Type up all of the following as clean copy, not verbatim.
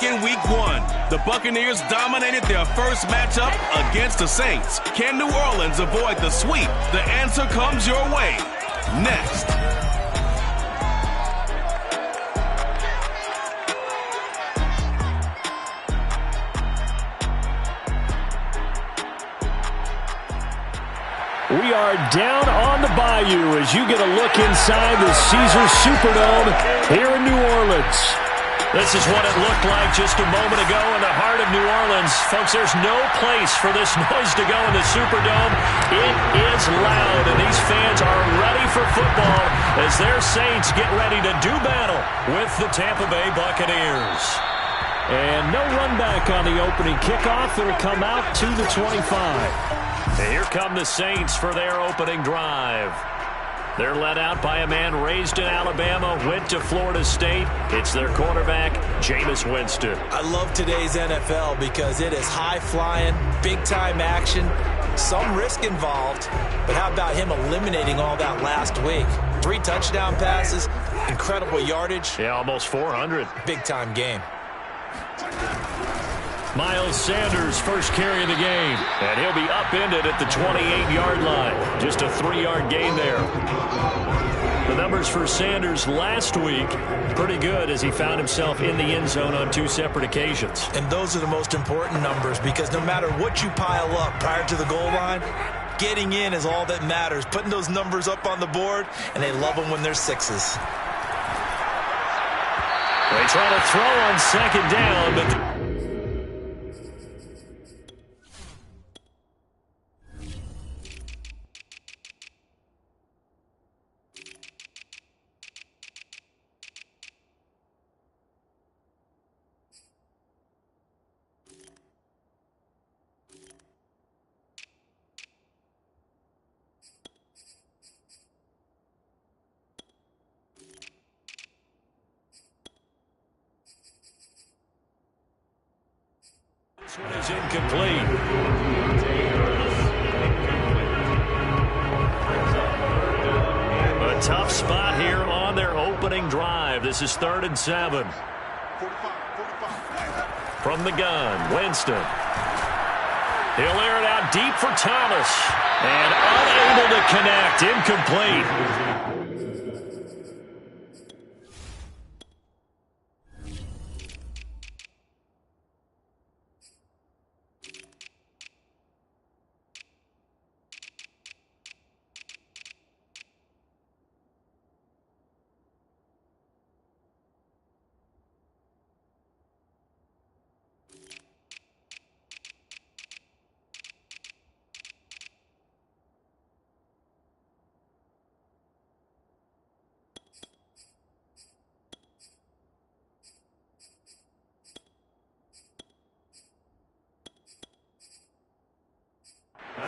back in Week 1. The Buccaneers dominated their first matchup against the Saints. Can New Orleans avoid the sweep? The answer comes your way next. We are down on the bayou as you get a look inside the Caesars Superdome here in New Orleans. This is what it looked like just a moment ago in the heart of New Orleans. Folks, there's no place for this noise to go in the Superdome. It is loud, and these fans are ready for football as their Saints get ready to do battle with the Tampa Bay Buccaneers. And no run back on the opening kickoff. It'll come out to the 25. And here come the Saints for their opening drive. They're led out by a man raised in Alabama, went to Florida State. It's their quarterback, Jameis Winston. I love today's NFL because it is high-flying, big-time action, some risk involved. But how about him eliminating all that last week? 3 touchdown passes, incredible yardage. Yeah, almost 400. Big-time game. Miles Sanders first carry of the game, and he'll be upended at the 28-yard line. Just a 3-yard gain there. The numbers for Sanders last week, pretty good as he found himself in the end zone on 2 separate occasions. And those are the most important numbers because no matter what you pile up prior to the goal line, getting in is all that matters. Putting those numbers up on the board, and they love them when they're 6s. They try to throw on second down, but this one is incomplete. A tough spot here on their opening drive. This is 3rd and 7. From the gun, Winston. He'll air it out deep for Thomas. And unable to connect. Incomplete.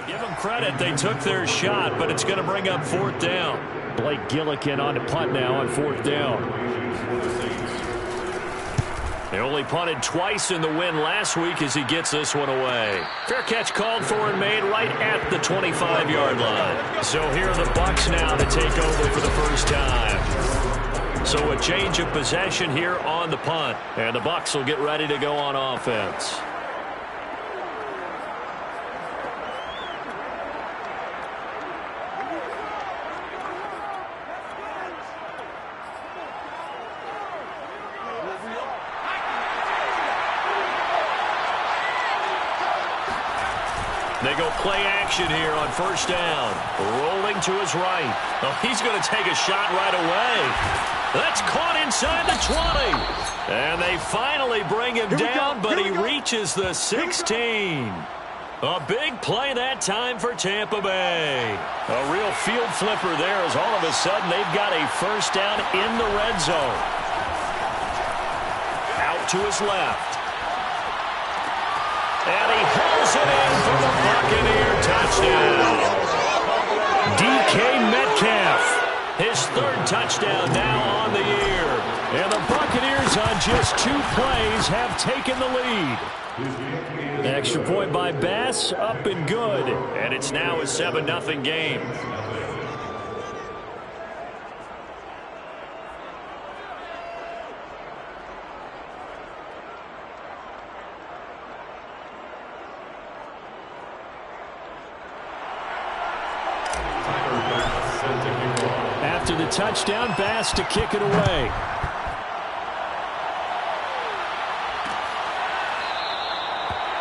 Give them credit. They took their shot, but it's going to bring up 4th down. Blake Gillikin on to punt now on 4th down. They only punted twice in the win last week as he gets this one away. Fair catch called for and made right at the 25-yard line. So here are the Bucs now to take over for the first time. So a change of possession here on the punt. And the Bucs will get ready to go on offense. They go play action here on 1st down. Rolling to his right. Oh, he's going to take a shot right away. That's caught inside the 20. And they finally bring him down, but he reaches the 16. A big play that time for Tampa Bay. A real field flipper there as all of a sudden they've got a 1st down in the red zone. Out to his left. And he hauls it in for the Buccaneer touchdown. DK Metcalf, his 3rd touchdown now on the year. And the Buccaneers on just 2 plays have taken the lead. Extra point by Bass, up and good. And it's now a 7-0 game. After the touchdown, Bass to kick it away.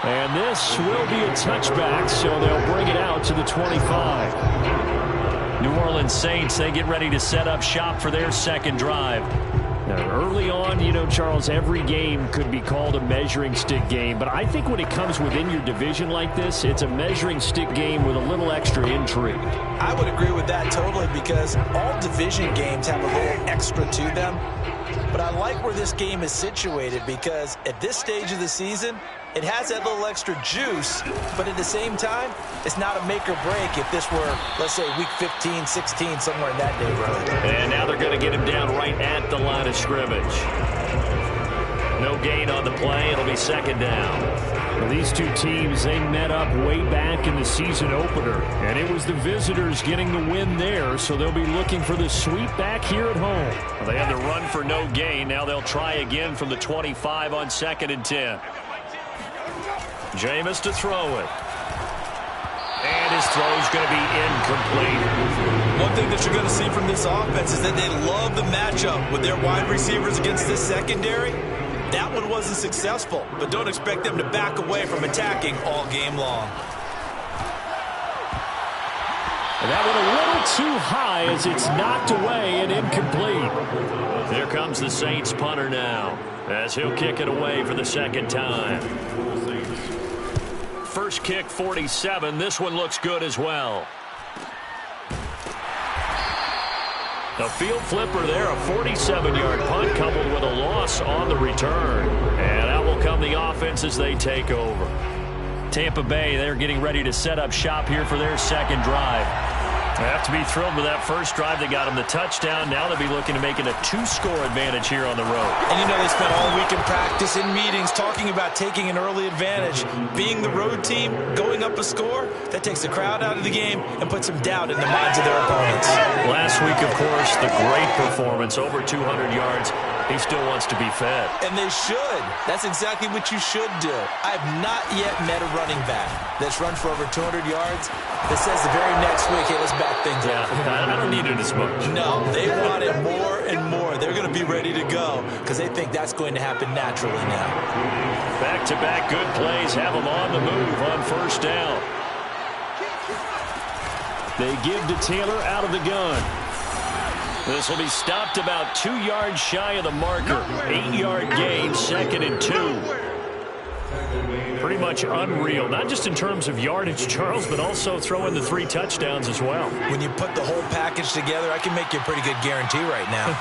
And this will be a touchback, so they'll bring it out to the 25. New Orleans Saints, they get ready to set up shop for their second drive. Now, early on, you know, Charles, every game could be called a measuring stick game. But I think when it comes within your division like this, it's a measuring stick game with a little extra intrigue. I would agree with that totally because all division games have a little extra to them. But I like where this game is situated because at this stage of the season, it has that little extra juice, but at the same time, it's not a make or break if this were, let's say, week 15, 16, somewhere in that neighborhood. And now they're going to get him down right at the line of scrimmage. No gain on the play. It'll be second down. Well, these two teams, they met up way back in the season opener, and it was the visitors getting the win there, so they'll be looking for the sweep back here at home. Well, they had the run for no gain. Now they'll try again from the 25 on 2nd and 10. Jameis to throw it. And his throw's going to be incomplete. One thing that you're going to see from this offense is that they love the matchup with their wide receivers against this secondary. That one wasn't successful, but don't expect them to back away from attacking all game long. And that one a little too high as it's knocked away and incomplete. Here comes the Saints punter now as he'll kick it away for the second time. First kick, 47. This one looks good as well. A field flipper there, a 47-yard punt coupled with a loss on the return. And out will come the offense as they take over. Tampa Bay, they're getting ready to set up shop here for their second drive. They have to be thrilled with that first drive. They got them the touchdown. Now they'll be looking to make it a 2-score advantage here on the road. And you know they spent all week in practice, in meetings, talking about taking an early advantage. Being the road team, going up a score, that takes the crowd out of the game and puts some doubt in the minds of their opponents. Last week, of course, the great performance, over 200 yards. He still wants to be fed. And they should. That's exactly what you should do. I have not yet met a running back that's run for over 200 yards that says the very next week, hey, let's back things up. I don't need it as much. No, they want it more and more. They're going to be ready to go because they think that's going to happen naturally now. Back-to-back good plays have them on the move on first down. They give to Taylor out of the gun. This will be stopped about 2 yards shy of the marker. 8-yard gain, 2nd and 2. Pretty much unreal, not just in terms of yardage, Charles, but also throw in the 3 touchdowns as well. When you put the whole package together, I can make you a pretty good guarantee right now.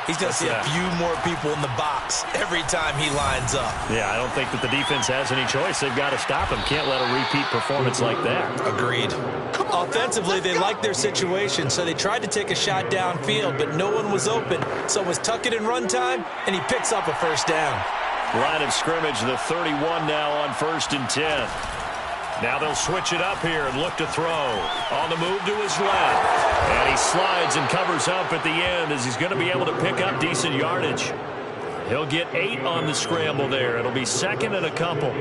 He's going to see a few more people in the box every time he lines up. Yeah, I don't think that the defense has any choice. They've got to stop him. Can't let a repeat performance like that. Agreed. Offensively, they liked their situation, so they tried to take a shot downfield, but no one was open. So it was tuck it in run time, and he picks up a first down. Line of scrimmage, the 31 now on 1st and 10. Now they'll switch it up here and look to throw. On the move to his left. And he slides and covers up at the end as he's going to be able to pick up decent yardage. He'll get 8 on the scramble there. It'll be 2nd and a couple.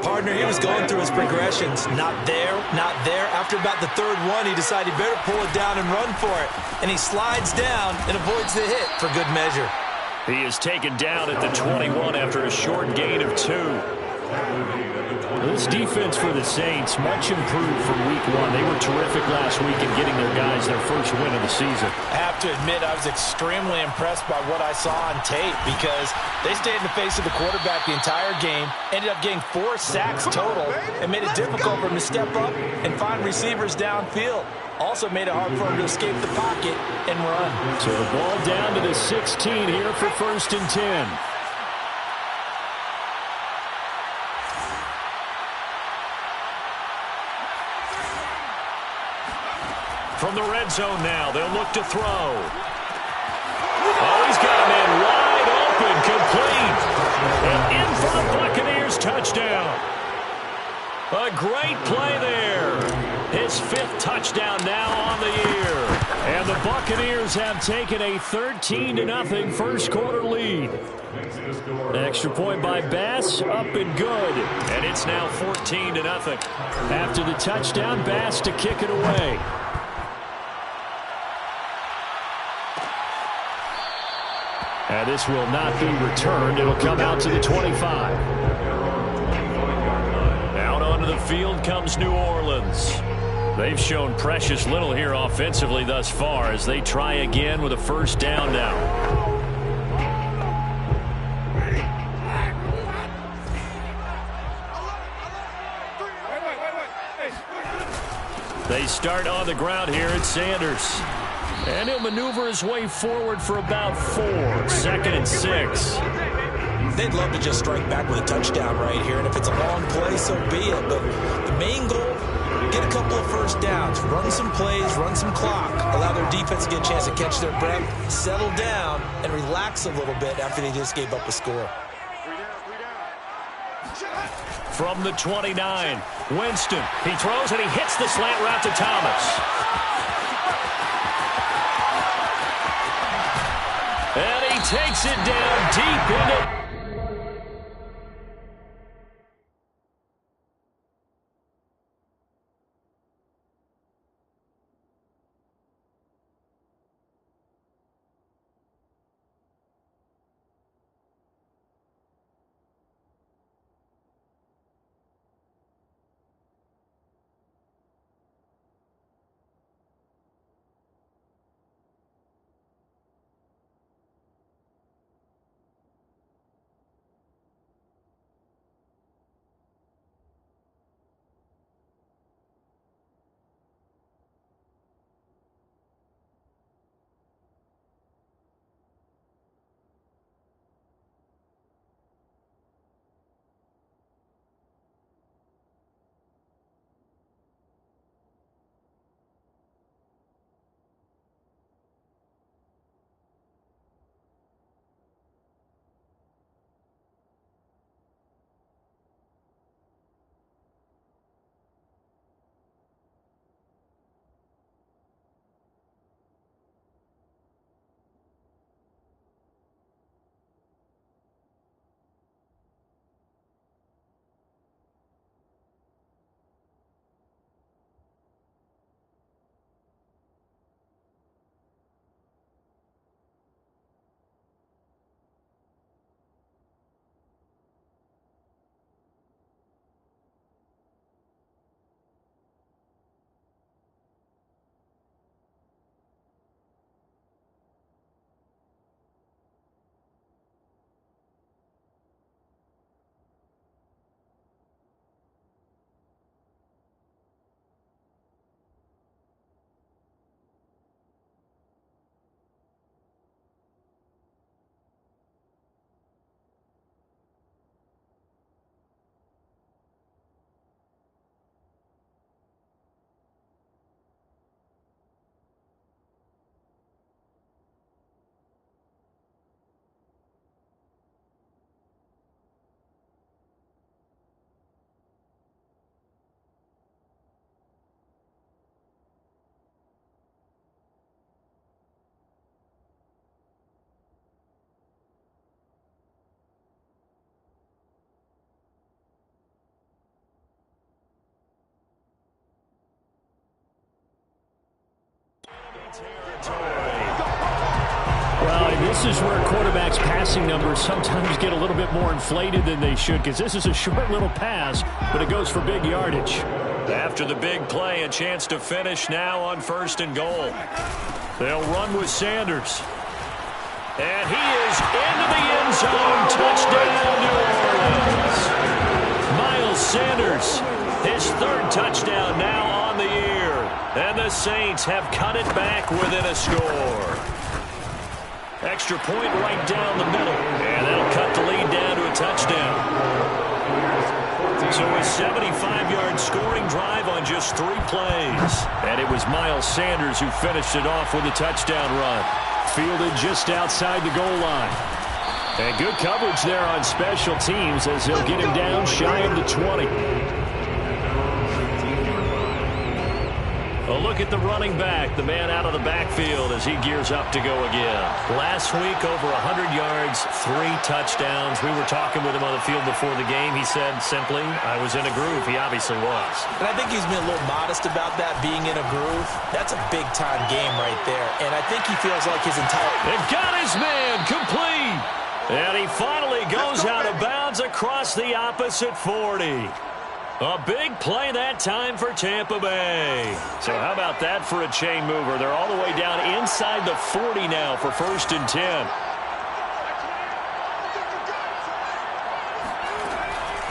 Partner, he was going through his progressions. Not there, not there. After about the 3rd one, he decided he better pull it down and run for it. And he slides down and avoids the hit for good measure. He is taken down at the 21 after a short gain of 2. This defense for the Saints, much improved from week 1. They were terrific last week in getting their guys their first win of the season. I have to admit, I was extremely impressed by what I saw on tape because they stayed in the face of the quarterback the entire game, ended up getting 4 sacks total, and made it difficult for him to step up and find receivers downfield. Also made it hard for him to escape the pocket and run. So the ball down to the 16 here for 1st and 10. From the red zone now, they'll look to throw. Oh, he's got a man wide open, complete. And in for the Buccaneers touchdown. A great play there. His 5th touchdown now on the year. And the Buccaneers have taken a 13-0 first quarter lead. Extra point by Bass, up and good. And it's now 14-0. After the touchdown, Bass to kick it away. And this will not be returned. It'll come out to the 25. Out onto the field comes New Orleans. They've shown precious little here offensively thus far as they try again with a first down now. They start on the ground here at Sanders. And he'll maneuver his way forward for about 4. 2nd and 6. They'd love to just strike back with a touchdown right here, and if it's a long play, so be it. But the main goal, get a couple of first downs, run some plays, run some clock, allow their defense to get a chance to catch their breath, settle down, and relax a little bit after they just gave up a score. From the 29, Winston. He throws and he hits the slant route to Thomas. And he takes it down deep into... Well, this is where quarterbacks' passing numbers sometimes get a little bit more inflated than they should, because this is a short little pass, but it goes for big yardage. After the big play, a chance to finish now on 1st and goal. They'll run with Sanders. And he is into the end zone. Touchdown, New Orleans. Miles Sanders, his 3rd touchdown now on the year. And the Saints have cut it back within a score. Extra point right down the middle. And that'll cut the lead down to a touchdown. So a 75-yard scoring drive on just 3 plays. And it was Miles Sanders who finished it off with a touchdown run. Fielded just outside the goal line. And good coverage there on special teams as they'll get him down shy of the 20. A look at the running back, the man out of the backfield as he gears up to go again. Last week, over 100 yards, 3 touchdowns. We were talking with him on the field before the game. He said simply, I was in a groove. He obviously was. And I think he's been a little modest about that, being in a groove. That's a big-time game right there. And I think he feels like his entire... They've got his man complete. And he finally goes out of bounds across the opposite 40. A big play that time for Tampa Bay. So how about that for a chain mover? They're all the way down inside the 40 now for 1st and 10.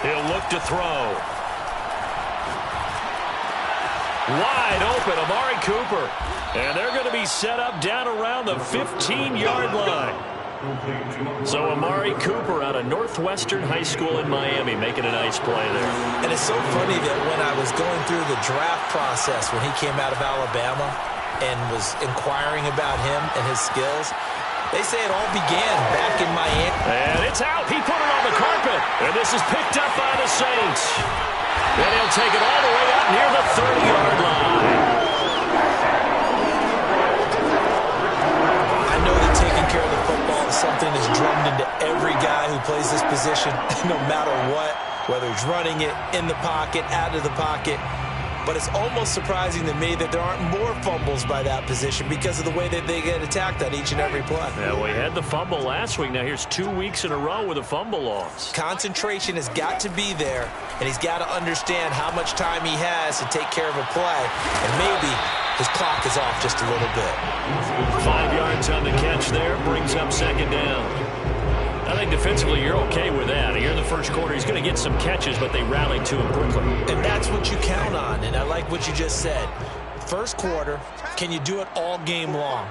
He'll look to throw. Wide open, Amari Cooper. And they're going to be set up down around the 15-yard line. So Amari Cooper out of Northwestern High School in Miami making a nice play there. And it's so funny that when I was going through the draft process when he came out of Alabama and was inquiring about him and his skills, they say it all began back in Miami. And it's out. He put it on the carpet. And this is picked up by the Saints. And he'll take it all the way out near the 30-yard line. Care of the football is something that's drummed into every guy who plays this position, no matter what, whether it's running it, in the pocket, out of the pocket. But it's almost surprising to me that there aren't more fumbles by that position because of the way that they get attacked on each and every play. Yeah, we had the fumble last week. Now here's 2 weeks in a row with a fumble loss. Concentration has got to be there, and he's got to understand how much time he has to take care of a play, and maybe his clock is off just a little bit. 5 yards on the catch there, brings up 2nd down. I think defensively you're okay with that. Here in the first quarter, he's going to get some catches, but they rallied to him quickly. And that's what you count on, and I like what you just said. First quarter, can you do it all game long?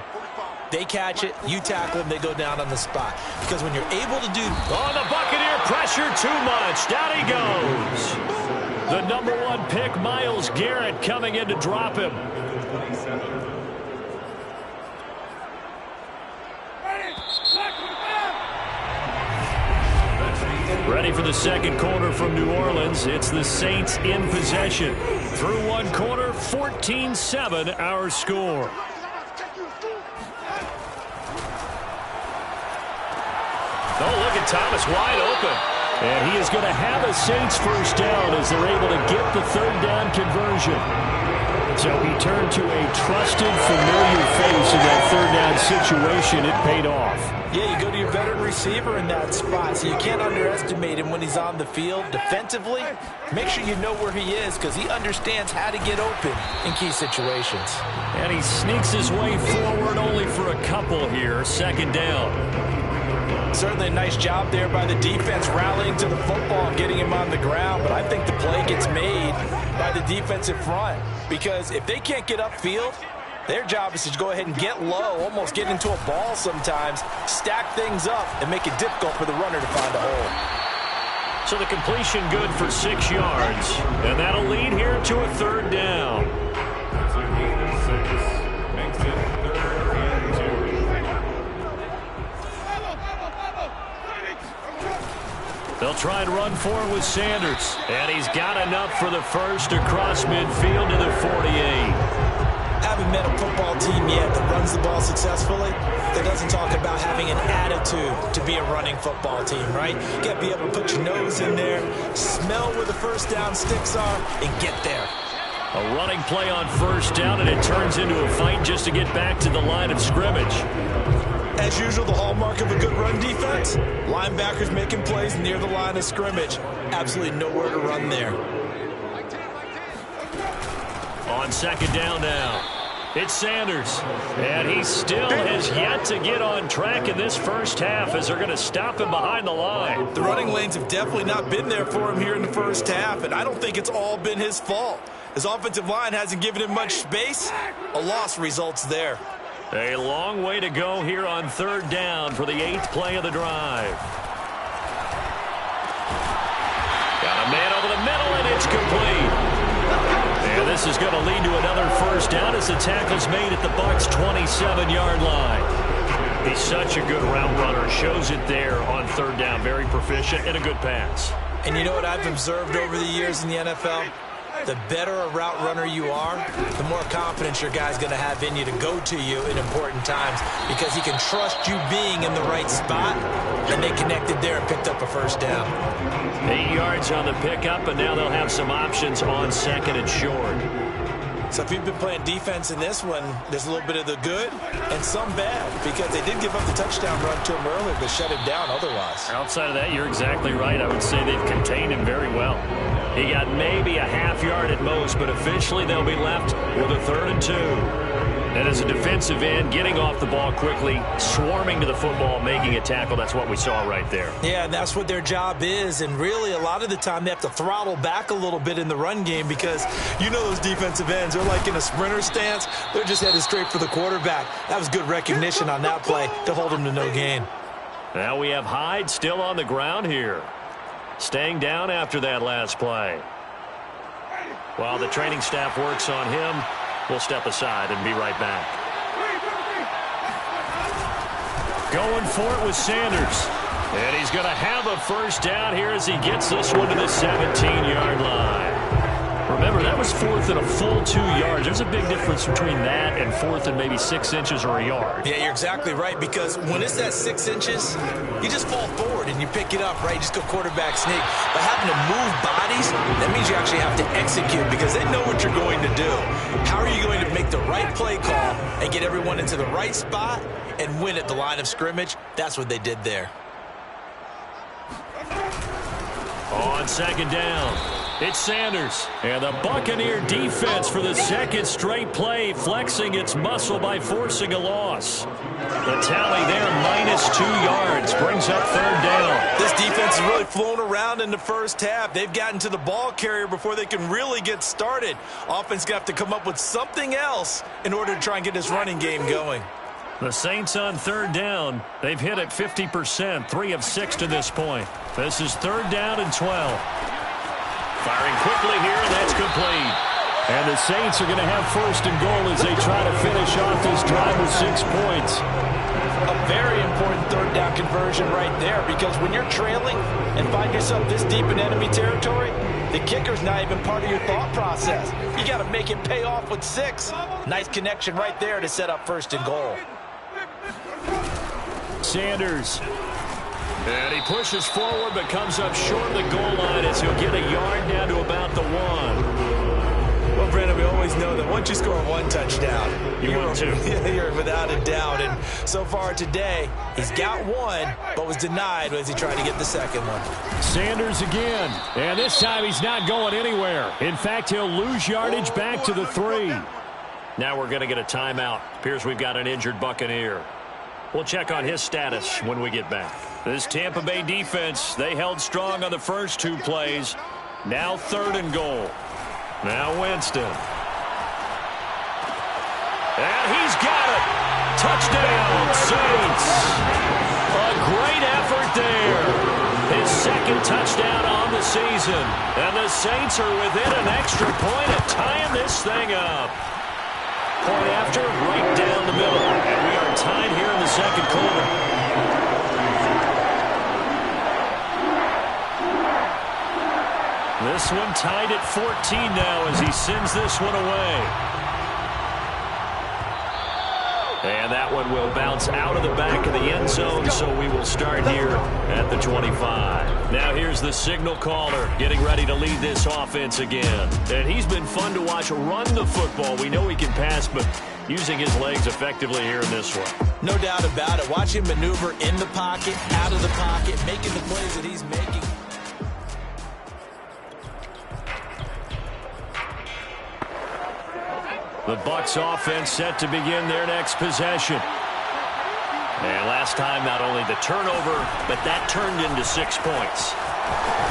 They catch it, you tackle them, they go down on the spot. Because when you're able to do... Oh, the Buccaneer pressure too much. Down he goes. The number 1 pick, Myles Garrett, coming in to drop him. Ready for the second quarter from New Orleans. It's the Saints in possession. Through one quarter, 14-7 our score. Oh, look at Thomas wide open. And he is going to have a Saints first down as they're able to get the 3rd down conversion. So he turned to a trusted, familiar face in that 3rd down situation. It paid off. Yeah, you go to your veteran receiver in that spot, so you can't underestimate him when he's on the field. Defensively, make sure you know where he is because he understands how to get open in key situations. And he sneaks his way forward only for a couple here. 2nd down. Certainly a nice job there by the defense rallying to the football and getting him on the ground, but I think the play gets made by the defensive front because if they can't get upfield, their job is to go ahead and get low, almost get into a ball sometimes, stack things up, and make it difficult for the runner to find a hole. So the completion good for 6 yards, and that'll lead here to a 3rd down. They'll try and run for it with Sanders. And he's got enough for the first across midfield to the 48. Haven't met a football team yet that runs the ball successfully that doesn't talk about having an attitude to be a running football team, right? You got to be able to put your nose in there, smell where the first down sticks are, and get there. A running play on 1st down, and it turns into a fight just to get back to the line of scrimmage. As usual, the hallmark of a good run defense, linebackers making plays near the line of scrimmage. Absolutely nowhere to run there. On 2nd down now, it's Sanders. And he still has yet to get on track in this first half as they're going to stop him behind the line. The running lanes have definitely not been there for him here in the first half, and I don't think it's all been his fault. His offensive line hasn't given him much space. A loss results there. A long way to go here on 3rd down for the 8th play of the drive. Got a man over the middle, and it's complete. And this is going to lead to another first down as the tackle's made at the Bucs' 27-yard line. He's such a good route runner. Shows it there on 3rd down. Very proficient and a good pass. And you know what I've observed over the years in the NFL? The better a route runner you are, the more confidence your guy's going to have in you to go to you in important times because he can trust you being in the right spot, and they connected there and picked up a first down. 8 yards on the pickup, and now they'll have some options on second and short. So if you've been playing defense in this one, there's a little bit of the good and some bad because they did give up the touchdown run to him earlier but shut him down otherwise. Outside of that, you're exactly right. I would say they've contained him very well. He got maybe a half yard at most, but officially they'll be left with a 3rd and 2. And as a defensive end, getting off the ball quickly, swarming to the football, making a tackle, that's what we saw right there. Yeah, and that's what their job is. And really, a lot of the time, they have to throttle back a little bit in the run game because you know those defensive ends, they're like in a sprinter stance. They're just headed straight for the quarterback. That was good recognition on that play to hold him to no gain. Now we have Hyde still on the ground here. Staying down after that last play. While the training staff works on him, we'll step aside and be right back. Going for it with Sanders. And he's going to have a first down here as he gets this one to the 17-yard line. Remember, that was 4th and a full 2 yards. There's a big difference between that and 4th and maybe 6 inches or a yard. Yeah, you're exactly right, because when it's that 6 inches, you just fall forward and you pick it up, right? You just go quarterback sneak. But having to move bodies, that means you actually have to execute because they know what you're going to do. How are you going to make the right play call and get everyone into the right spot and win at the line of scrimmage? That's what they did there. On second down, it's Sanders. And the Buccaneer defense for the second straight play, flexing its muscle by forcing a loss. The tally there, -2 yards, brings up 3rd down. This defense has really flown around in the first half. They've gotten to the ball carrier before they can really get started. Offense going to have to come up with something else in order to try and get this running game going. The Saints on 3rd down. They've hit it 50%, 3 of 6 to this point. This is 3rd down and 12. Firing quickly here, and that's complete. And the Saints are going to have 1st and goal as they try to finish off this drive with 6 points. A very important 3rd down conversion right there, because when you're trailing and find yourself this deep in enemy territory, the kicker's not even part of your thought process. You got to make it pay off with 6. Nice connection right there to set up 1st and goal. Sanders. And he pushes forward but comes up short of the goal line as he'll get a yard down to about the 1. Well, Brandon, we always know that once you score 1 touchdown, you're 2. You're without a doubt. And so far today, he's got 1, but was denied as he tried to get the second one. Sanders again. And this time he's not going anywhere. In fact, he'll lose yardage back to the 3. Now we're going to get a timeout. Appears we've got an injured Buccaneer. We'll check on his status when we get back. This Tampa Bay defense, they held strong on the first 2 plays. Now 3rd and goal. Now Winston. And he's got it. Touchdown, Saints. A great effort there. His 2nd touchdown on the season. And the Saints are within an extra point of tying this thing up. Point after, right down the middle. And we are tied here in the 2nd quarter. This one tied at 14 now as he sends this one away. And that one will bounce out of the back of the end zone, so we will start here at the 25. Now here's the signal caller getting ready to lead this offense again. And he's been fun to watch run the football. We know he can pass, but using his legs effectively here in this one. No doubt about it. Watch him maneuver in the pocket, out of the pocket, making the plays that he's making. The Bucs offense set to begin their next possession. And last time, not only the turnover, but that turned into 6 points.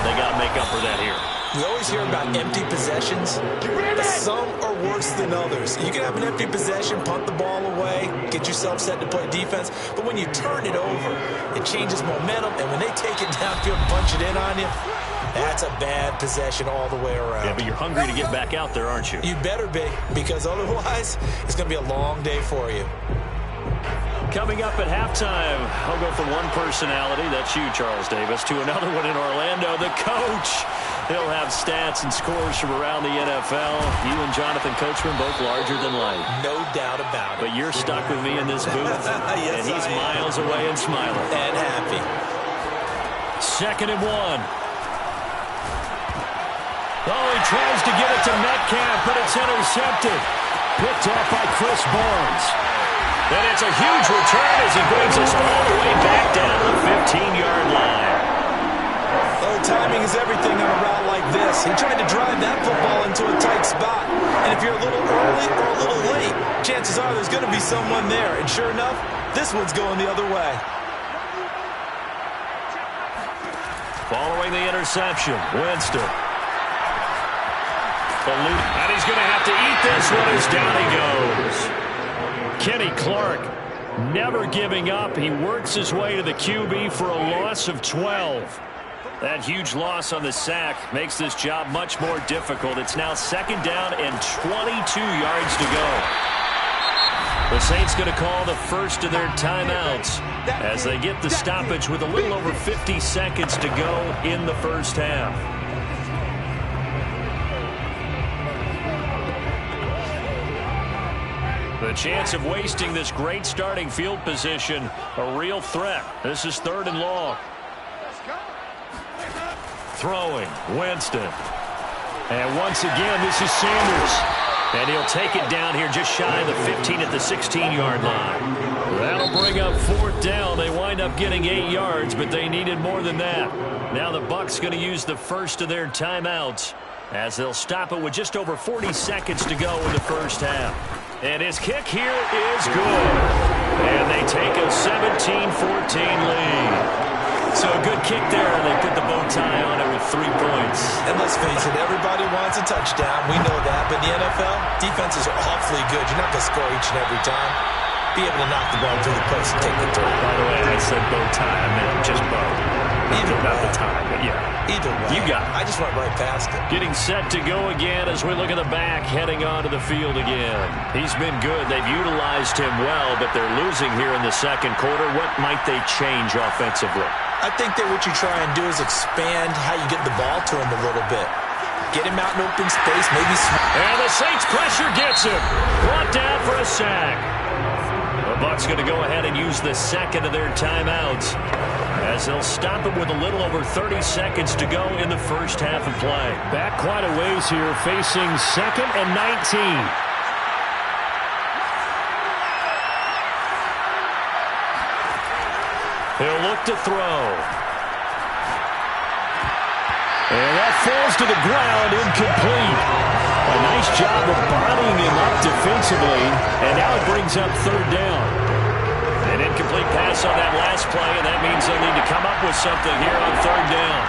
They got to make up for that here. We always hear about empty possessions, but some are worse than others. You can have an empty possession, punt the ball away, get yourself set to play defense, but when you turn it over, it changes momentum, and when they take it downfield and punch it in on you, that's a bad possession all the way around. Yeah, but you're hungry to get back out there, aren't you? You better be, because otherwise, it's going to be a long day for you. Coming up at halftime, I'll go from one personality, that's you, Charles Davis, to another one in Orlando, the coach. He'll have stats and scores from around the NFL. You and Jonathan Coachman both larger than life. No doubt about it. But you're stuck with me in this booth, yes, and he's miles away and smiling. And happy. 2nd and 1. Oh, he tries to get it to Metcalf, but it's intercepted. Picked off by Chris Barnes. And it's a huge return as he brings us all the way back down to the 15-yard line. Oh, timing is everything on a route like this. He tried to drive that football into a tight spot. And if you're a little early or a little late, chances are there's going to be someone there. And sure enough, this one's going the other way. Following the interception, Winston. And he's going to have to eat this one as down he goes. Kenny Clark never giving up. He works his way to the QB for a loss of 12. That huge loss on the sack makes this job much more difficult. It's now 2nd down and 22 yards to go. The Saints going to call the first of their timeouts as they get the stoppage with a little over 50 seconds to go in the first half. The chance of wasting this great starting field position, a real threat. This is 3rd and long. Throwing, Winston. And once again, this is Sanders. And he'll take it down here just shy of the 15 at the 16-yard line. That'll bring up 4th down. They wind up getting 8 yards, but they needed more than that. Now the Bucs going to use the first of their timeouts as they'll stop it with just over 40 seconds to go in the first half. And his kick here is good. And they take a 17-14 lead. So a good kick there, and they put the bow tie on it with 3 points. And let's face it, everybody wants a touchdown. We know that. But in the NFL, defenses are awfully good. You're not going to score each and every time. Be able to knock the ball through the post and take the throw. By the way, I said bow tie. I meant just bow. Either about way. the time, but yeah. Either way. You got it. I just went right past it. Getting set to go again as we look at the back, heading onto the field again. He's been good. They've utilized him well, but they're losing here in the second quarter. What might they change offensively? I think that what you try and do is expand how you get the ball to him a little bit. Get him out in open space, maybe. And the Saints pressure gets him. Brought down for a sack. The Bucs going to go ahead and use the second of their timeouts as they'll stop it with a little over 30 seconds to go in the first half of play. Back quite a ways here, facing 2nd and 19. He'll look to throw. And that falls to the ground, incomplete. A nice job of bodying him up defensively, and now it brings up 3rd down. An incomplete pass on that last play, and that means they'll need to come up with something here on 3rd down.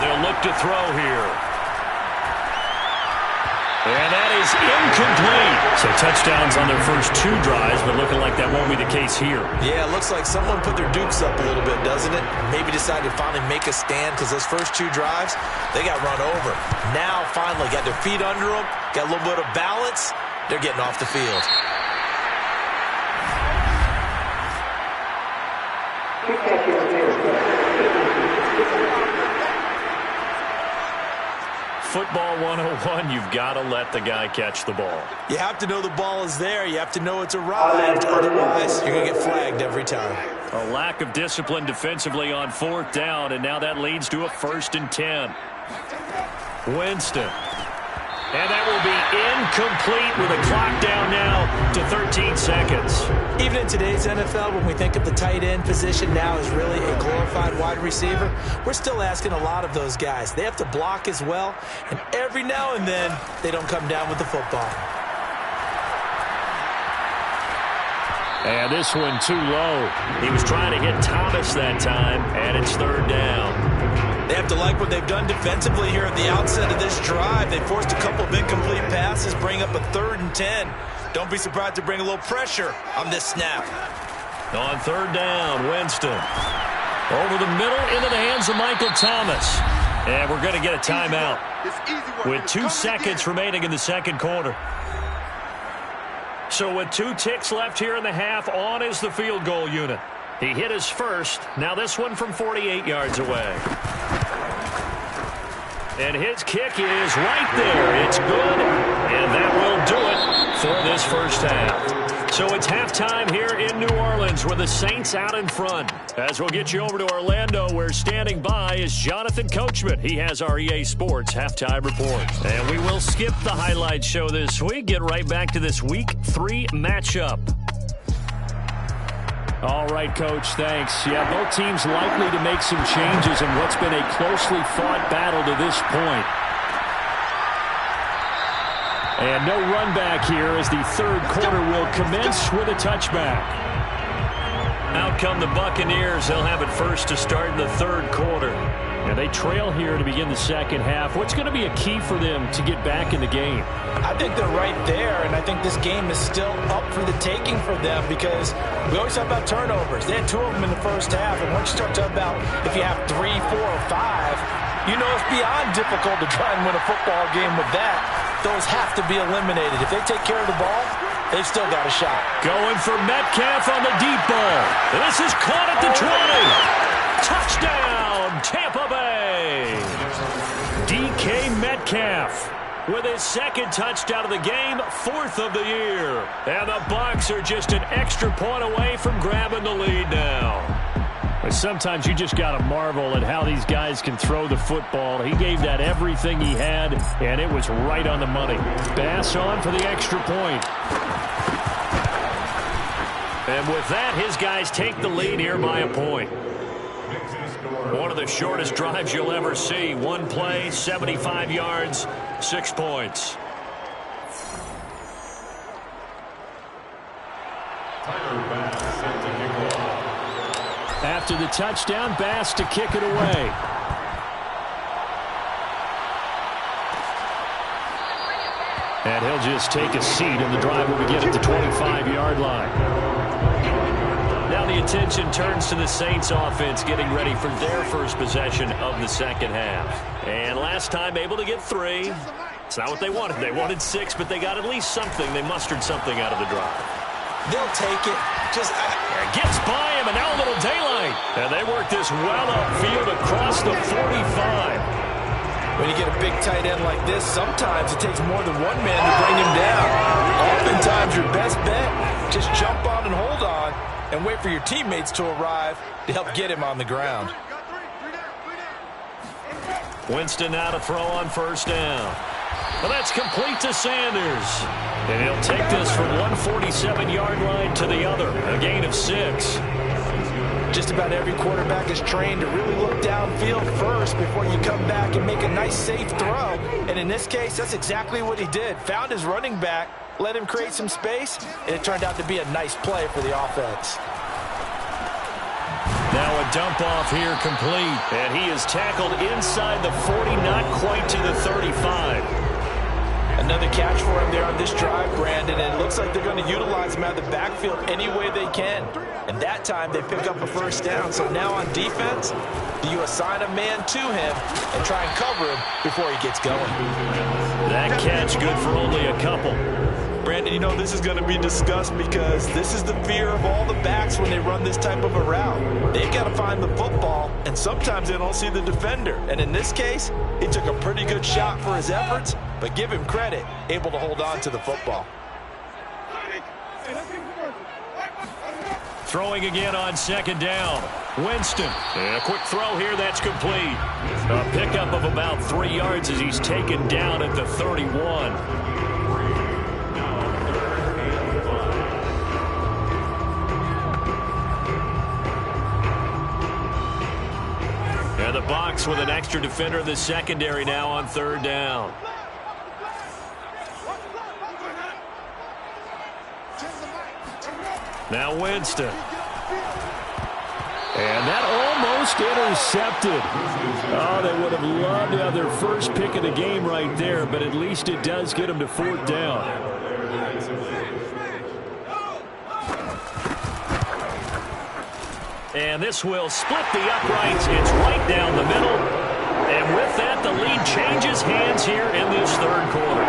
They'll look to throw here. And that is incomplete. So touchdowns on their first 2 drives, but looking like that won't be the case here. Yeah, it looks like someone put their dukes up a little bit, doesn't it? Maybe decided to finally make a stand because those first 2 drives, they got run over. Now, finally, got their feet under them, got a little bit of balance. They're getting off the field. Football 101, you've got to let the guy catch the ball. You have to know the ball is there. You have to know it's arrived. Otherwise, you're going to get flagged every time. A lack of discipline defensively on 4th down, and now that leads to a 1st and 10. Winston. And that will be incomplete with a clock down now to 13 seconds. Even in today's NFL, when we think of the tight end position now as really a glorified wide receiver, we're still asking a lot of those guys. They have to block as well, and every now and then, they don't come down with the football. And this one too low. He was trying to hit Thomas that time, and it's 3rd down. They have to like what they've done defensively here at the outset of this drive. They forced a couple of incomplete passes, bring up a 3rd and 10. Don't be surprised to bring a little pressure on this snap. On 3rd down, Winston. Over the middle into the hands of Michael Thomas. And we're going to get a timeout with 2 seconds remaining in the second quarter. So with 2 ticks left here in the half, on is the field goal unit. He hit his first. Now this one from 48 yards away. And his kick is right there. It's good, and that will do it for this first half. So it's halftime here in New Orleans with the Saints out in front. As we'll get you over to Orlando, where standing by is Jonathan Coachman. He has our EA Sports halftime report. And we will skip the highlight show this week. Get right back to this Week 3 matchup. All right, Coach, thanks. Yeah, both teams likely to make some changes in what's been a closely fought battle to this point. And no run back here as the third quarter will commence with a touchback. Out come the Buccaneers. They'll have it first to start in the third quarter. And they trail here to begin the second half. What's going to be a key for them to get back in the game? I think they're right there, and I think this game is still up for the taking for them because we always talk about turnovers. They had 2 of them in the first half, and once you start talking about if you have 3, 4, or 5, you know it's beyond difficult to try and win a football game with that. Those have to be eliminated. If they take care of the ball, they've still got a shot. Going for Metcalf on the deep ball. This is caught at the 20. Touchdown, Tampa Bay. DK Metcalf with his second touchdown of the game, 4th of the year. And the Bucs are just an extra point away from grabbing the lead now. Sometimes you just got to marvel at how these guys can throw the football. He gave that everything he had, and it was right on the money. Bass on for the extra point. And with that, his guys take the lead here by a point. One of the shortest drives you'll ever see. One play, 75 yards, 6 points. After the touchdown, Bass to kick it away. And he'll just take a seat, and the drive will begin at the 25-yard line. Now the attention turns to the Saints offense getting ready for their first possession of the second half. And last time able to get 3. It's not what they wanted. They wanted 6, but they got at least something. They mustered something out of the drive. They'll take it. Just gets by him, and now a little daylight. And they work this well upfield across the 45. When you get a big tight end like this, sometimes it takes more than one man to bring him down. Oftentimes your best bet, just jump on and hold on and wait for your teammates to arrive to help get him on the ground. Winston now to throw on first down. Well, that's complete to Sanders. And he'll take this from 147-yard line to the other, a gain of 6. Just about every quarterback is trained to really look downfield first before you come back and make a nice, safe throw. And in this case, that's exactly what he did. Found his running back, let him create some space, and it turned out to be a nice play for the offense. Now a dump off here complete. And he is tackled inside the 40, not quite to the 35. Another catch for him there on this drive, Brandon, and it looks like they're going to utilize him out of the backfield any way they can. And that time they pick up a first down. So now on defense, do you assign a man to him and try and cover him before he gets going? That catch good for only a couple. Brandon, you know this is going to be discussed because this is the fear of all the backs when they run this type of a route. They've got to find the football, and sometimes they don't see the defender. And in this case, he took a pretty good shot for his efforts, but give him credit, able to hold on to the football. Throwing again on second down. Winston. And a quick throw here, that's complete. A pickup of about 3 yards as he's taken down at the 31. And the Bucs with an extra defender in the secondary now on third down. Now Winston. And that almost intercepted. Oh, they would have loved to have their first pick of the game right there, but at least it does get them to 4th down. And this will split the uprights. It's right down the middle. And with that, the lead changes hands here in this third quarter.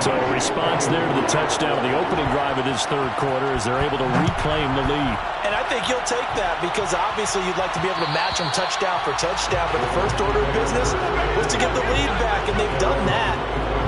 So a response there to the touchdown of the opening drive of this third quarter as they're able to reclaim the lead. And I think you'll take that because obviously you'd like to be able to match them touchdown for touchdown, but the first order of business was to get the lead back, and they've done that.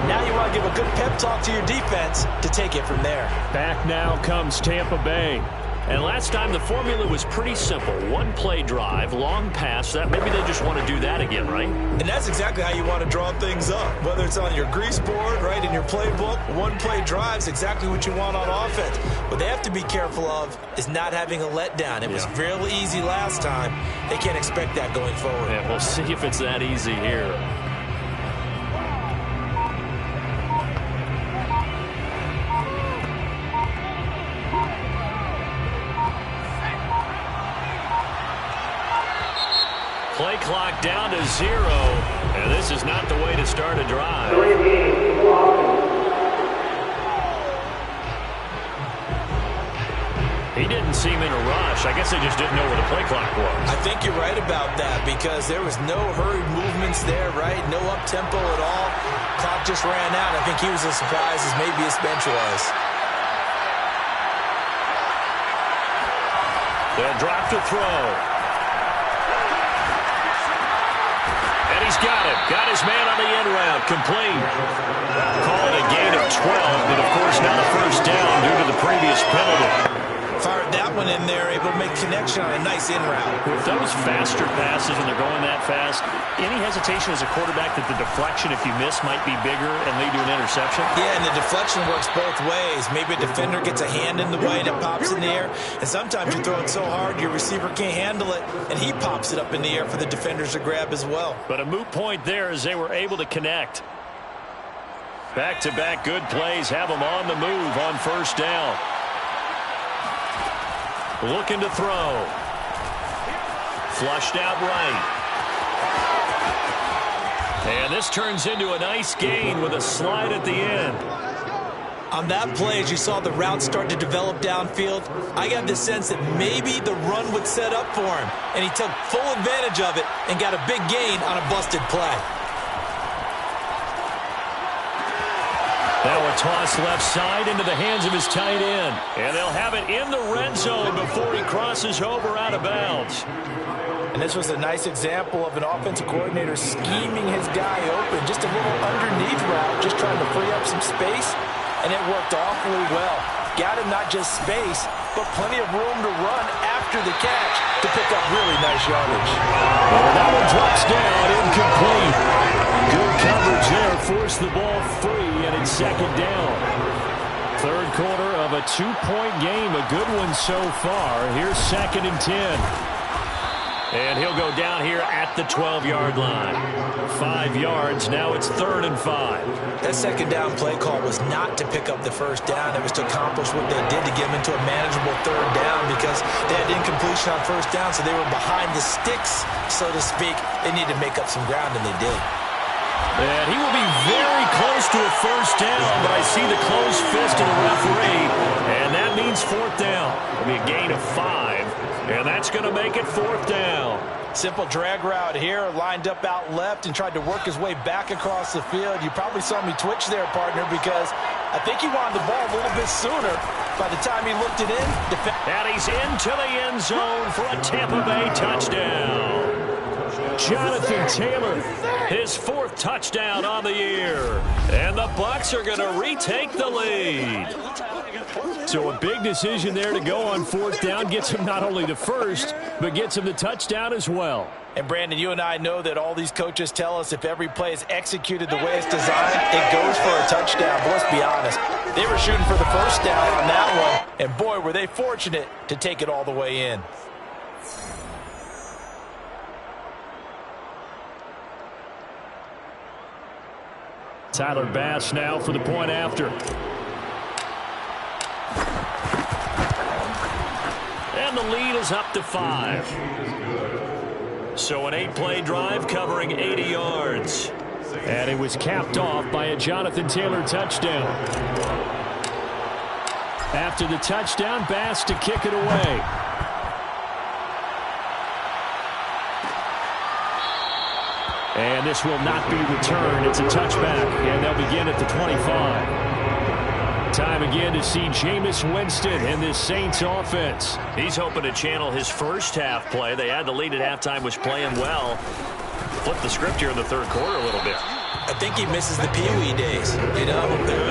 Now you want to give a good pep talk to your defense to take it from there. Back now comes Tampa Bay. And last time the formula was pretty simple. One play drive, long pass. That maybe they just want to do that again, right? And that's exactly how you want to draw things up. Whether it's on your grease board, right, in your playbook, one play drive is exactly what you want on offense. What they have to be careful of is not having a letdown. It was real easy last time. They can't expect that going forward. Yeah, we'll see if it's that easy here. Play clock down to 0, and this is not the way to start a drive. He didn't seem in a rush. I guess they just didn't know where the play clock was. I think you're right about that because there was no hurried movements there, right? No up-tempo at all. Clock just ran out. I think he was as surprised as maybe his bench was. They'll drop to throw. He's got it. Got his man on the end route. Complete. Call it a gain of 12, but of course not a first down due to the previous penalty. Fired that one in there, able to make connection on a nice in route. With those faster passes when they're going that fast, any hesitation as a quarterback that the deflection, if you miss, might be bigger and lead to an interception? Yeah, and the deflection works both ways. Maybe a defender gets a hand in the way and it pops in the air, and sometimes you throw it so hard your receiver can't handle it, and he pops it up in the air for the defenders to grab as well. But a moot point there as they were able to connect. Back-to-back good plays have them on the move on first down. Looking to throw. Flushed out right. And this turns into a nice gain with a slide at the end. On that play, as you saw the route start to develop downfield, I got the sense that maybe the run would set up for him, and he took full advantage of it and got a big gain on a busted play. Now a toss left side into the hands of his tight end. And they'll have it in the red zone before he crosses over out of bounds. And this was a nice example of an offensive coordinator scheming his guy open. Just a little underneath route, just trying to free up some space. And it worked awfully well. Got him not just space, but plenty of room to run after the catch to pick up really nice yardage. Well, that one drops down, incomplete. Good coverage there, forced the ball free, and it's second down. Third quarter of a 2-point game, a good one so far. Here's 2nd and 10. And he'll go down here at the 12-yard line. 5 yards, now it's 3rd and 5. That second down play call was not to pick up the first down. It was to accomplish what they did to get them into a manageable 3rd down because they had incompletion on first down, so they were behind the sticks, so to speak. They needed to make up some ground, and they did. And he will be very close to a first down, but I see the closed fist of the referee, and that means 4th down. It'll be a gain of 5, and that's going to make it 4th down. Simple drag route here, lined up out left and tried to work his way back across the field. You probably saw me twitch there, partner, because I think he wanted the ball a little bit sooner. By the time he looked it in, and he's into the end zone for a Tampa Bay touchdown. Jonathan Taylor, his 4th touchdown on the year. And the Bucs are going to retake the lead. So a big decision there to go on 4th down. Gets him not only the first, but gets him the touchdown as well. And, Brandon, you and I know that all these coaches tell us if every play is executed the way it's designed, it goes for a touchdown. But let's be honest, they were shooting for the first down on that one. And, boy, were they fortunate to take it all the way in. Tyler Bass now for the point after. And the lead is up to 5. So an 8-play drive covering 80 yards. And it was capped off by a Jonathan Taylor touchdown. After the touchdown, Bass to kick it away. And and this will not be returned. It's a touchback, and they'll begin at the 25. Time again to see Jameis Winston and this Saints offense. He's hoping to channel his first half play. They had the lead at halftime, was playing well. Flip the script here in the third quarter a little bit. I think he misses the Pee-wee days, you know,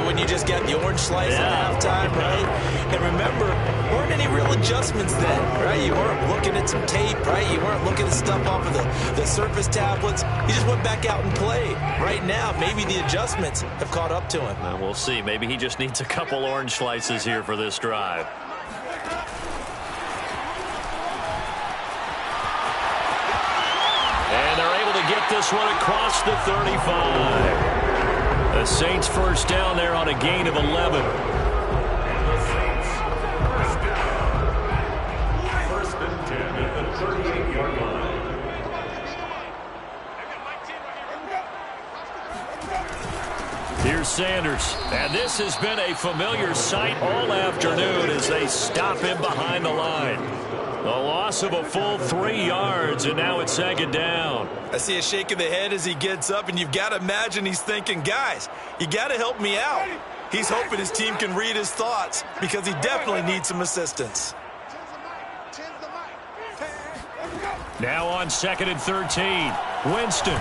when you just got the orange slice at halftime, right? And remember, weren't any real adjustments then, right? You weren't looking at some tape, right? You weren't looking at stuff off of the Surface tablets. You just went back out and played. Right now, maybe the adjustments have caught up to him. Well, we'll see. Maybe he just needs a couple orange slices here for this drive. And they're able to get this one across the 35. The Saints first down there on a gain of 11. First and 10 at the 38-yard line. Here's Sanders. And this has been a familiar sight all afternoon as they stop him behind the line. A loss of a full 3 yards, and now it's second down. I see a shake of the head as he gets up, and you've got to imagine he's thinking, guys, you got to help me out. He's hoping his team can read his thoughts because he definitely needs some assistance. Now on 2nd and 13, Winston.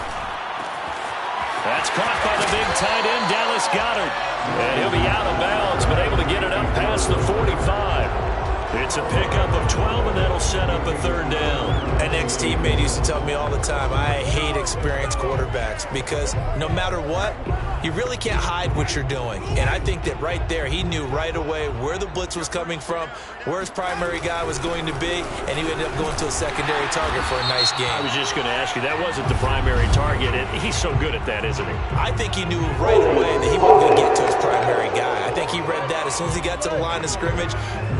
That's caught by the big tight end, Dallas Goedert. And he'll be out of bounds, but able to get it up past the 45. It's a pickup of 12, and that'll set up a third down. An ex-teammate used to tell me all the time, I hate experienced quarterbacks because no matter what, you really can't hide what you're doing. And I think that right there, he knew right away where the blitz was coming from, where his primary guy was going to be, and he ended up going to a secondary target for a nice game. I was just going to ask you, that wasn't the primary target, and he's so good at that, isn't he? I think he knew right away that he wasn't going to get to his primary guy. I think he read that as soon as he got to the line of scrimmage,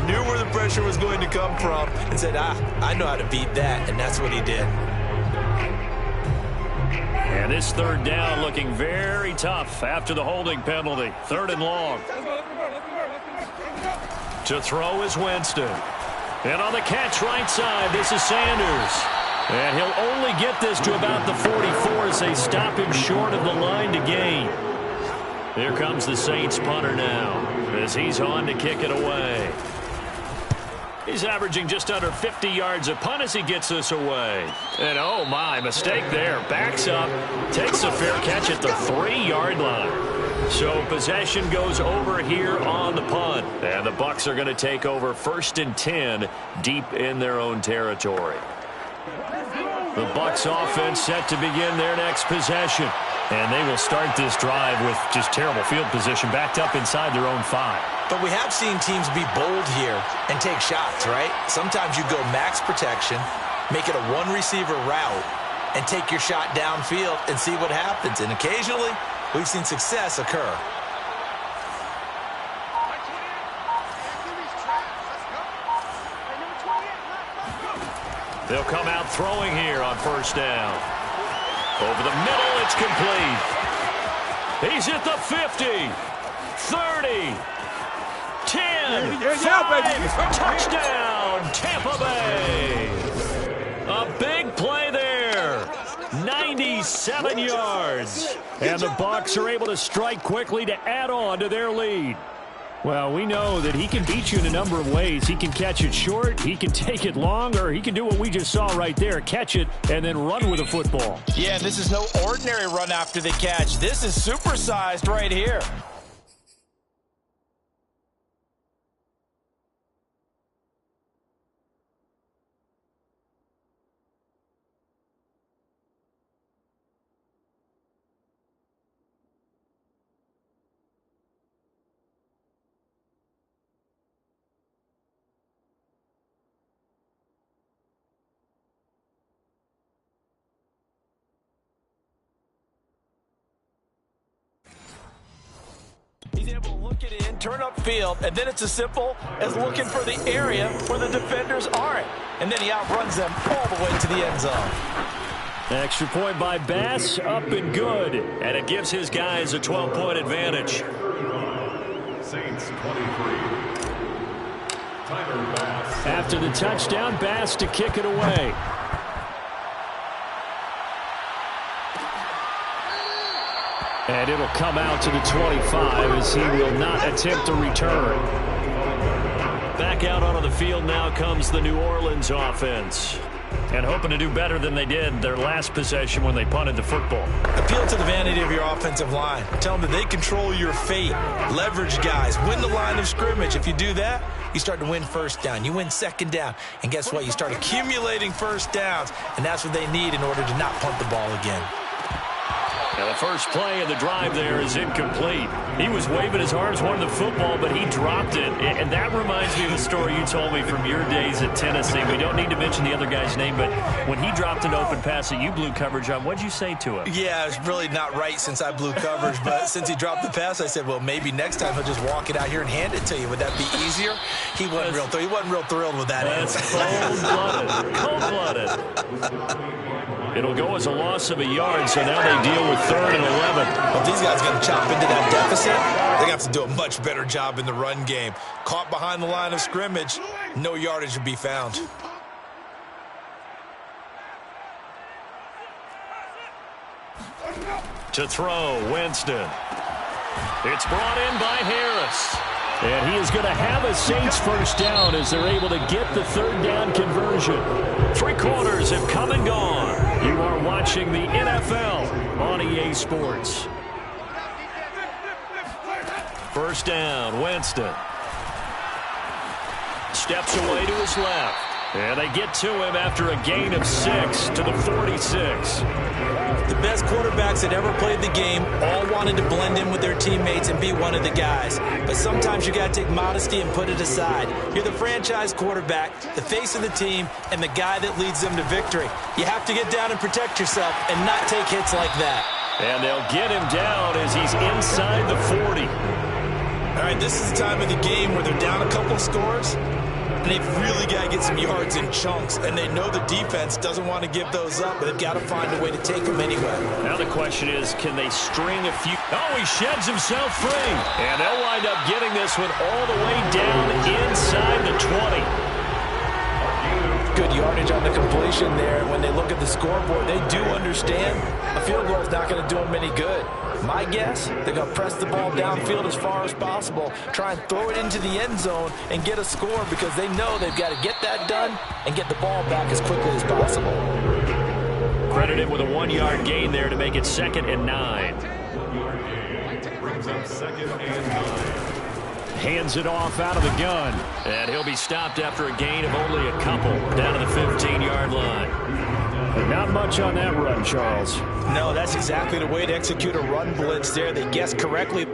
knew where the pressure was going to come from, and said, I know how to beat that, and that's what he did. And this third down looking very tough after the holding penalty. 3rd and long. To throw is Winston. And on the catch right side, this is Sanders. And he'll only get this to about the 44 as they stop him short of the line to gain. Here comes the Saints punter now as he's on to kick it away. He's averaging just under 50 yards a punt as he gets this away. And oh my, mistake there. Backs up, takes a fair catch at the 3-yard line. So possession goes over here on the punt. And the Bucs are going to take over 1st and 10 deep in their own territory. The Bucs offense set to begin their next possession. And they will start this drive with just terrible field position backed up inside their own 5. But we have seen teams be bold here and take shots, right? Sometimes you go max protection, make it a one-receiver route, and take your shot downfield and see what happens. And occasionally, we've seen success occur. They'll come out throwing here on 1st down. Over the middle, it's complete. He's at the 50, 30, 10, 5, touchdown, Tampa Bay. A big play there, 97 yards. And the Bucs are able to strike quickly to add on to their lead. Well, we know that he can beat you in a number of ways. He can catch it short, he can take it long, or he can do what we just saw right there, catch it and then run with the football. Yeah, this is no ordinary run after the catch. This is supersized right here. He's able to look it in, turn upfield, and then it's as simple as looking for the area where the defenders aren't. And then he outruns them all the way to the end zone. Extra point by Bass, up and good. And it gives his guys a 12-point advantage. Saints 23. Tyler Bass. After the touchdown, Bass to kick it away. And it'll come out to the 25 as he will not attempt to return. Back out onto the field now comes the New Orleans offense. And hoping to do better than they did their last possession when they punted the football. Appeal to the vanity of your offensive line. Tell them that they control your fate. Leverage guys. Win the line of scrimmage. If you do that, you start to win first down. You win second down. And guess what? You start accumulating first downs. And that's what they need in order to not punt the ball again. Now the first play of the drive there is incomplete. He was waving his arms, wanting the football, but he dropped it. And that reminds me of a story you told me from your days at Tennessee. We don't need to mention the other guy's name, but when he dropped an open pass that you blew coverage on, what'd you say to him? Yeah, it's really not right since I blew coverage, but since he dropped the pass, I said, well, maybe next time he'll just walk it out here and hand it to you. Would that be easier? He wasn't real thrilled with that answer. Cold-blooded. It'll go as a loss of a yard, so now they deal with 3rd and 11. Well, if these guys are going to chop into that deficit, they're going to have to do a much better job in the run game. Caught behind the line of scrimmage, no yardage would be found. To throw, Winston. It's brought in by Harris. And he is going to have a Saints first down as they're able to get the 3rd down conversion. 3 quarters have come and gone. You are watching the NFL on EA Sports. First down, Winston. Steps away to his left. And they get to him after a gain of 6 to the 46. The best quarterbacks that ever played the game all wanted to blend in with their teammates and be one of the guys. But sometimes you got to take modesty and put it aside. You're the franchise quarterback, the face of the team, and the guy that leads them to victory. You have to get down and protect yourself and not take hits like that. And they'll get him down as he's inside the 40. All right, this is the time of the game where they're down a couple scores. And they've really got to get some yards in chunks. And they know the defense doesn't want to give those up, but they've got to find a way to take them anyway. Now the question is, can they string a few? Oh, he sheds himself free. And they'll wind up getting this one all the way down inside the 20. Good yardage on the completion there. When they look at the scoreboard, they do understand a field goal is not going to do them any good. My guess, they're going to press the ball downfield as far as possible, try and throw it into the end zone and get a score because they know they've got to get that done and get the ball back as quickly as possible. Credited with a 1-yard gain there to make it 2nd and 9. Brings up 2nd and 9. Hands it off out of the gun. And he'll be stopped after a gain of only a couple down to the 15-yard line. Not much on that run, Charles. No, that's exactly the way to execute a run blitz there. They guessed correctly.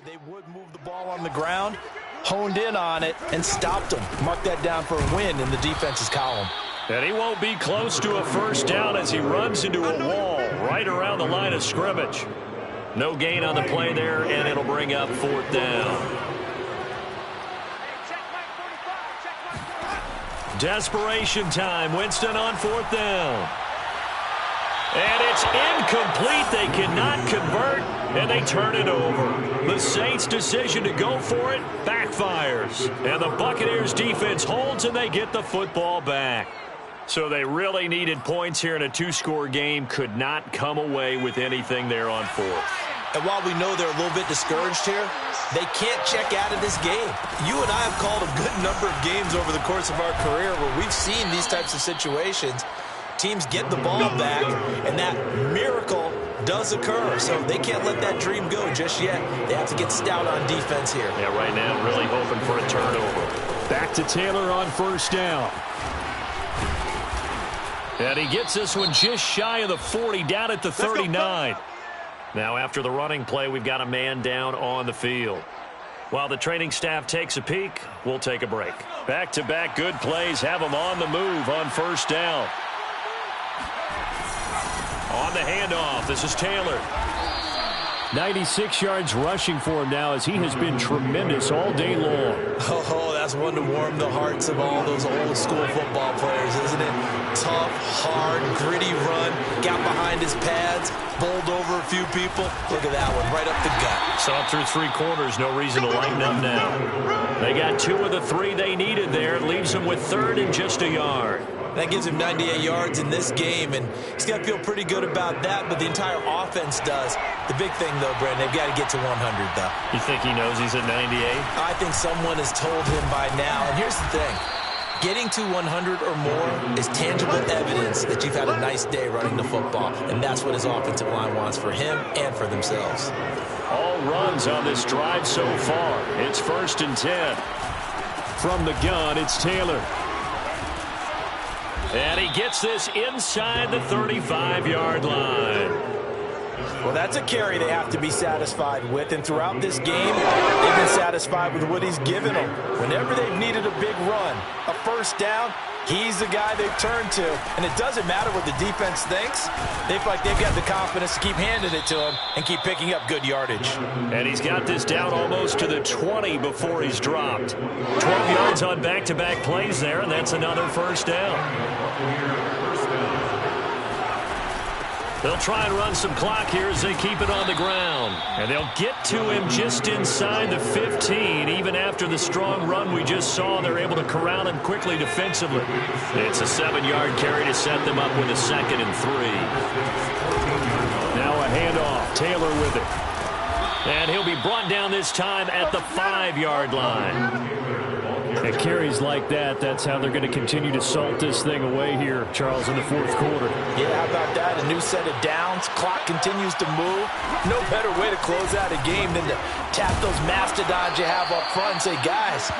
They would move the ball on the ground, honed in on it, and stopped them. Mark that down for a win in the defense's column. And he won't be close to a first down as he runs into a wall right around the line of scrimmage. No gain on the play there, and it'll bring up 4th down. Desperation time. Winston on 4th down. And it's incomplete. They cannot convert, and they turn it over. The Saints' decision to go for it backfires. And the Buccaneers' defense holds, and they get the football back. So they really needed points here in a 2-score game. Could not come away with anything there on 4th. And while we know they're a little bit discouraged here, they can't check out of this game. You and I have called a good number of games over the course of our career where we've seen these types of situations. Teams get the ball back, and that miracle does occur. So they can't let that dream go just yet. They have to get stout on defense here. Yeah, right now really hoping for a turnover. Back to Taylor on first down. And he gets this one just shy of the 40, down at the 39. Now after the running play, we've got a man down on the field. While the training staff takes a peek, we'll take a break. Back-to-back good plays have them on the move on first down. On the handoff, this is Taylor. 96 yards rushing for him now as he has been tremendous all day long. Oh, that's one to warm the hearts of all those old school football players, isn't it? Tough, hard, gritty run, got behind his pads, bowled over a few people. Look at that one, right up the gut. Saw through 3 quarters, no reason to lighten up now. They got 2 of the 3 they needed there. It leaves them with 3rd and just a yard. That gives him 98 yards in this game, and he's got to feel pretty good about that, but the entire offense does. The big thing, though, Brandon, they've got to get to 100, though. You think he knows he's at 98? I think someone has told him by now, and here's the thing. Getting to 100 or more is tangible evidence that you've had a nice day running the football, and that's what his offensive line wants for him and for themselves. All runs on this drive so far. It's 1st and 10. From the gun, it's Taylor. And he gets this inside the 35-yard line. Well, that's a carry they have to be satisfied with, and throughout this game, they've been satisfied with what he's given them. Whenever they've needed a big run, a first down, he's the guy they've turned to. And it doesn't matter what the defense thinks. They feel like they've got the confidence to keep handing it to him and keep picking up good yardage. And he's got this down almost to the 20 before he's dropped. 12 yards on back-to-back plays there, and that's another first down. They'll try and run some clock here as they keep it on the ground. And they'll get to him just inside the 15. Even after the strong run we just saw, they're able to corral him quickly defensively. It's a 7-yard carry to set them up with a 2nd and 3. Now a handoff. Taylor with it. And he'll be brought down this time at the 5-yard line. And carries like that, that's how they're going to continue to salt this thing away here, Charles, in the 4th quarter. Yeah, how about that? A new set of downs. Clock continues to move. No better way to close out a game than to tap those mastodons you have up front and say, guys,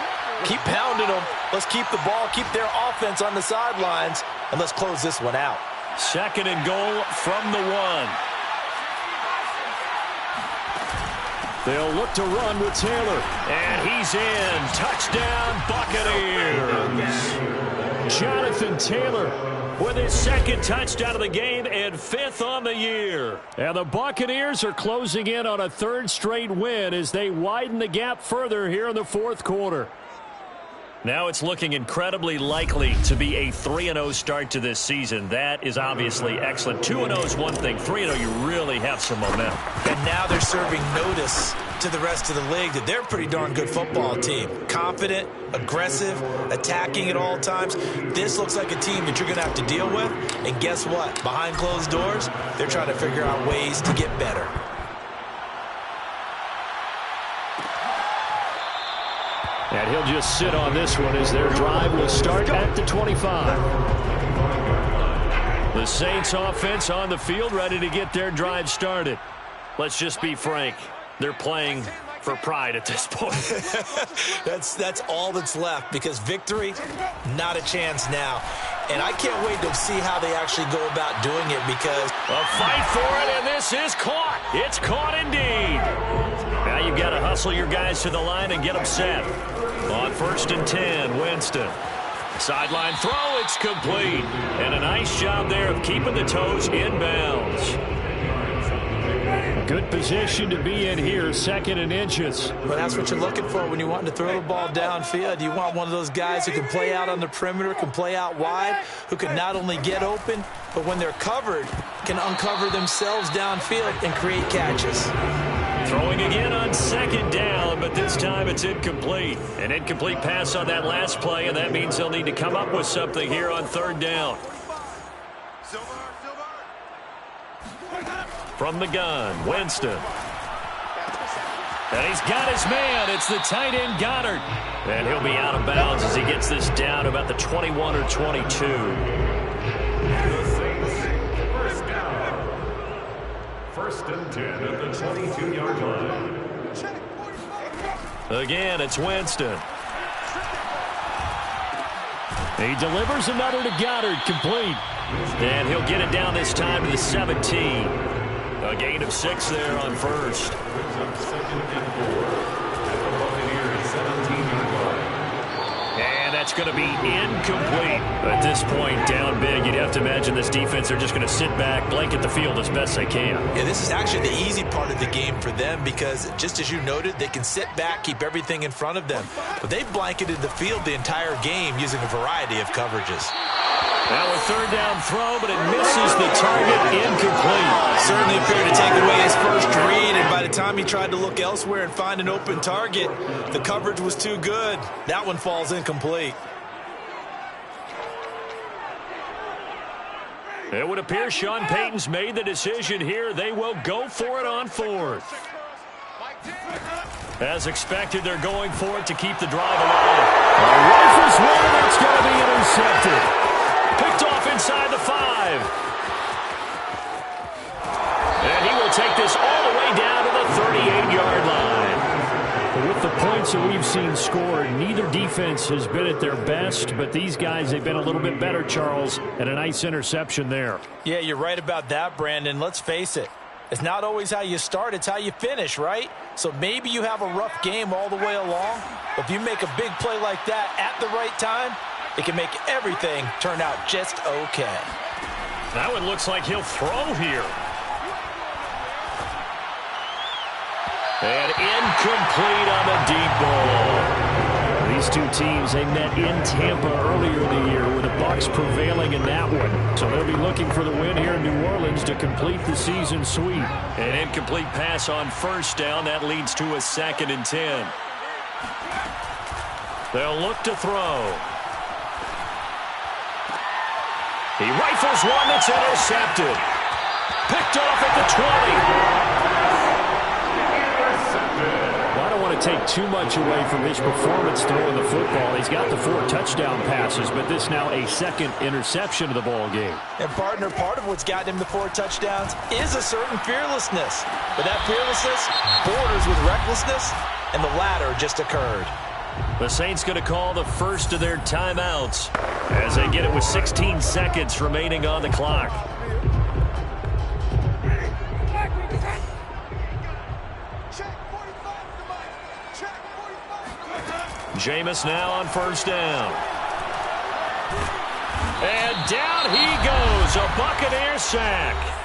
keep pounding them. Let's keep the ball, keep their offense on the sidelines, and let's close this one out. 2nd and goal from the 1. They'll look to run with Taylor. And he's in. Touchdown, Buccaneers. Jonathan Taylor with his 2nd touchdown of the game and 5th on the year. And the Buccaneers are closing in on a 3rd straight win as they widen the gap further here in the 4th quarter. Now it's looking incredibly likely to be a 3-0 start to this season. That is obviously excellent. 2-0 is one thing. 3-0, you really have some momentum. And now they're serving notice to the rest of the league that they're a pretty darn good football team. Confident, aggressive, attacking at all times. This looks like a team that you're going to have to deal with. And guess what? Behind closed doors, they're trying to figure out ways to get better. And he'll just sit on this one as their drive will start at the 25. The Saints offense on the field ready to get their drive started. Let's just be frank. They're playing for pride at this point. That's all that's left because victory, not a chance now. And I can't wait to see how they actually go about doing it because a fight for it, and this is caught. It's caught indeed. Now you've got to hustle your guys to the line and get them set. On 1st and 10, Winston. Sideline throw, it's complete. And a nice job there of keeping the toes inbounds. Good position to be in here, 2nd and inches. Well, that's what you're looking for when you want to throw the ball downfield. You want one of those guys who can play out on the perimeter, can play out wide, who can not only get open, but when they're covered, can uncover themselves downfield and create catches. Throwing again on 2nd down, but this time it's incomplete. An incomplete pass on that last play, and that means they'll need to come up with something here on 3rd down. From the gun, Winston. And he's got his man. It's the tight end, Goddard. And he'll be out of bounds as he gets this down about the 21 or 22. First down. 1st and 10 at the 22-yard line. Again, it's Winston. He delivers another to Goddard, complete. And he'll get it down this time to the 17. A gain of 6 there on 1st. That's going to be incomplete. At this point, down big, you'd have to imagine this defense, they're just going to sit back, blanket the field as best they can. Yeah, this is actually the easy part of the game for them because, just as you noted, they can sit back, keep everything in front of them. But they've blanketed the field the entire game using a variety of coverages. Now a third down throw, but it misses the target, incomplete. Certainly appeared to take away his first read, and by the time he tried to look elsewhere and find an open target, the coverage was too good. That one falls incomplete. It would appear Sean Payton's made the decision here. They will go for it on fourth. As expected, they're going for it to keep the drive alive. The rifle's one, that's going to be intercepted. Picked off inside the 5. And he will take this all the way down to the 38-yard line. With the points that we've seen scored, neither defense has been at their best, but these guys, they've been a little bit better, Charles, and a nice interception there. Yeah, you're right about that, Brandon. Let's face it. It's not always how you start, it's how you finish, right? So maybe you have a rough game all the way along, but if you make a big play like that at the right time, it can make everything turn out just okay. That one looks like he'll throw here. And incomplete on the deep ball. These two teams, they met in Tampa earlier in the year with the Bucs prevailing in that one. So they'll be looking for the win here in New Orleans to complete the season sweep. An incomplete pass on first down. That leads to a 2nd and 10. They'll look to throw. He rifles one that's intercepted. Picked off at the 20. Well, I don't want to take too much away from his performance throwing the football. He's got the 4 touchdown passes, but this now a 2nd interception of the ball game. And partner, part of what's gotten him the 4 touchdowns is a certain fearlessness. But that fearlessness borders with recklessness, and the latter just occurred. The Saints going to call the first of their timeouts as they get it with 16 seconds remaining on the clock. Jameis now on first down. And down he goes, a Buccaneer sack.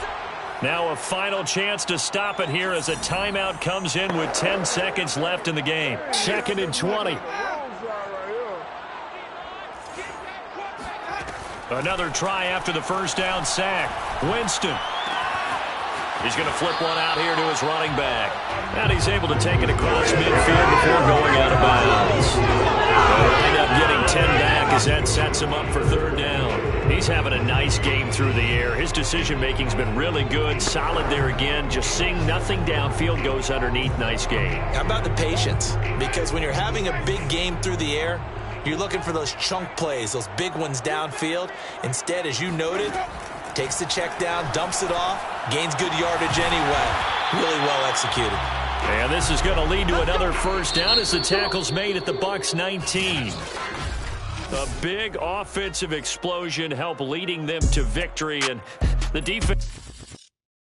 Now a final chance to stop it here as a timeout comes in with 10 seconds left in the game. 2nd and 20. Another try after the first down sack. Winston. He's going to flip one out here to his running back. And he's able to take it across midfield before going out of bounds. They'll end up getting 10 back as that sets him up for 3rd down. He's having a nice game through the air. His decision-making's been really good. Solid there again. Just seeing nothing downfield goes underneath. Nice game. How about the patience? Because when you're having a big game through the air, you're looking for those chunk plays, those big ones downfield. Instead, as you noted, takes the check down, dumps it off, gains good yardage anyway. Really well executed. And this is going to lead to another first down as the tackle's made at the Bucs 19. A big offensive explosion helped leading them to victory, and the defense...